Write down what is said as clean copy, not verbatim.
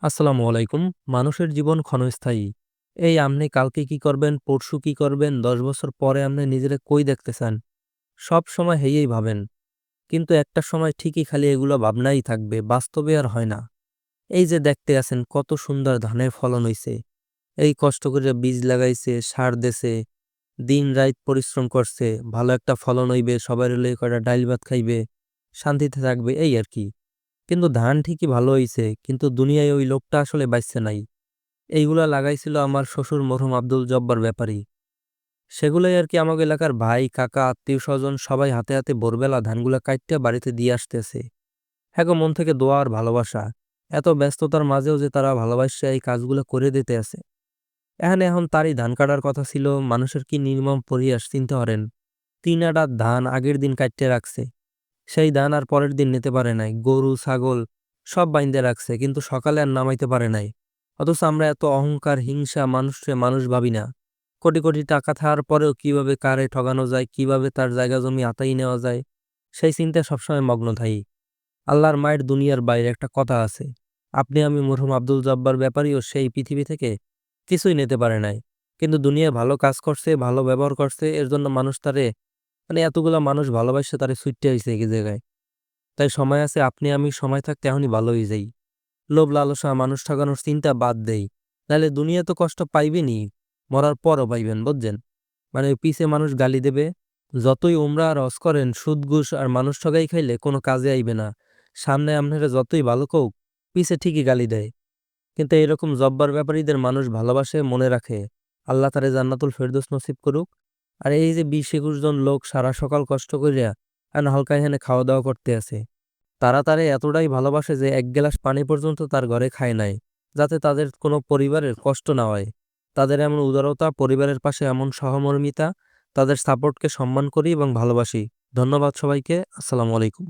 আসসালামু আলাইকুম। মানুষের জীবন ক্ষণস্থায়ী। এই আপনি কালকে কি করবেন, পরশু কি করবেন, ১০ বছর পরে আপনি নিজেরে কই দেখতে চান? সব সময় হেয়েই ভাবেন। কিন্তু একটা সময় ঠিকই খালি এগুলো ভাবনাই থাকবে, বাস্তবে আর হয় না। এই যে দেখতে আছেন কত সুন্দর ধানের ফলন হইছে। এই কষ্ট করে বীজ লাগাইছে, সার দেছে, দিন-রাত পরিশ্রম করছে, ভালো একটা ফলন হইবে, সবাইরে লইয়া কয়টা ডাইল ভাত খাইবে, শান্তিতে থাকবে এই আরকি। কিন্তু ধান ঠিকই ভালো হইছে, কিন্তু দুনিয়ায় ওই লোকটা আসলে বাইচ্চা নাই। এইগুলা লাগাইছিল আমার শ্বশুর মরহুম আব্দুল জব্বার ব্যাপারী। সেগুলাই আরকি আমাগো এলাকার ভাই, কাকা, আত্মীয়স্বজন সবাই হাতে হাতে ভোরবেলা ধানগুলা কাইট্টা বাড়িতে দিয়ে আসতেছে। হ্যাগো মন থেকে দোয়া আর ভালোবাসা। এত ব্যস্ততার মাঝেও যে তারা ভালোবাসা এই কাজগুলো করে দিতে আছে। এখন তারই ধান কাটার কথা ছিল, মানুষের কি নির্মম পরিহাস চিন্তা করেন। ৩ আঁট ধান আগের দিন কাইট্টে রাখছে। সেই ধান আর পরের দিন নিতে পারে নাই। গরু, ছাগল সব বাইন্ধে রাখছে, কিন্তু সকালে আর নামাইতে পারে নাই। অথচ আমরা এত অহংকার, হিংসা মানুষে মানুষ ভাবি না। কোটি কোটি টাকা থাকার পরেও কিভাবে কারে ঠগানো যায়, কিভাবে তার জায়গা জমি আতাই নেওয়া যায়, সেই চিন্তায় সবসময় মগ্ন থাকি। আল্লাহর মায়ের দুনিয়ার বাইরে একটা কথা আছে। আপনি আমি মরহুম আব্দুল জব্বার ব্যাপারীও সেই পৃথিবী থেকে কিছুই নিতে পারে নাই। কিন্তু দুনিয়ায় ভালো কাজ করছে, ভালো ব্যবহার করছে, এর জন্য মানুষ তারে এতগুলা মানুষ ভালোবাসে তারে ছুইট্টা হইছে এই জায়গায়। তাই সময় আছে, আপনি আমি সময় থাকতে এখনই ভালো হয়ে যাই। লোভ লালসা মানুষ ঠকানোর চিন্তা বাদ দেই। নাহলে দুনিয়া তো কষ্ট পাইবেনই, মরার পরও পাইবেন বুঝছেন? ওই পিছে মানুষ গালি দেবে। যতই উমরা আর হজ করেন, সুদ ঘুষ আর মানুষ ঠগাই খাইলে কোনো কাজে আইবে না। সামনে আপনারা যতই ভালো কউক, পিছে ঠিকই গালি দেয়। কিন্তু এরকম জব্বার ব্যাপারীদের মানুষ ভালোবাসে, মনে রাখে। আল্লাহ তারে জান্নাতুল ফেরদৌস নসিব করুক। আর এই যে ২০-২১ জন লোক সারা সকাল কষ্ট কইরা হালকা এখানে খাওয়া দাওয়া করতে আছে। তারা তারে এতটাই ভালোবাসে যে ১ গ্লাস পানি পর্যন্ত তার ঘরে খায় নাই, যাতে তাদের কোনো পরিবারের কষ্ট না হয়। তাদের এমন উদারতা, পরিবারের পাশে এমন সহমর্মিতা, তাদের সাপোর্টকে সম্মান করি এবং ভালোবাসি। ধন্যবাদ সবাইকে। আসসালামু আলাইকুম।